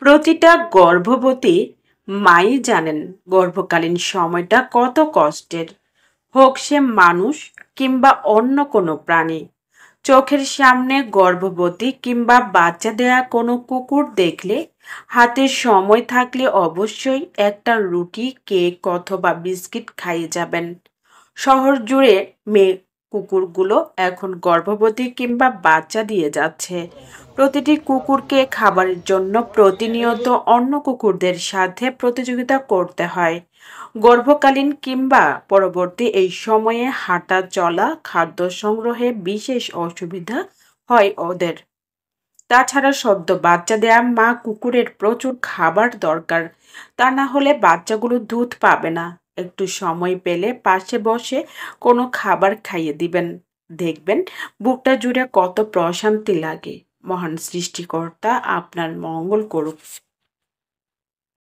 প্রতিটা গর্ভবতী মাই জানেন গর্ভকালীন সময়টা কত কষ্টের, হোক সে মানুষ কিংবা অন্য কোনো প্রাণী। চোখের সামনে গর্ভবতী কিংবা বাচ্চা দেয়া কোনো কুকুর দেখলে হাতে সময় থাকলে অবশ্যই একটা রুটি, কেক অথবা বিস্কিট খাইয়ে যাবেন। শহর জুড়ে মেয়ে কুকুরগুলো এখন গর্ভবতী কিংবা বাচ্চা দিয়ে যাচ্ছে। প্রতিটি কুকুরকে খাবারের জন্য প্রতিনিয়ত অন্য কুকুরদের সাথে প্রতিযোগিতা করতে হয়। গর্ভকালীন কিংবা পরবর্তী এই সময়ে হাঁটা চলা, খাদ্য সংগ্রহে বিশেষ অসুবিধা হয় ওদের। তাছাড়া সদ্য বাচ্চা দেয়া মা কুকুরের প্রচুর খাবার দরকার, তা না হলে বাচ্চাগুলো দুধ পাবে না। একটু সময় পেলে পাশে বসে কোনো খাবার খাইয়ে দিবেন, দেখবেন বুকটা জুড়ে কত প্রশান্তি লাগে। মহান সৃষ্টিকর্তা আপনার মঙ্গল করুক।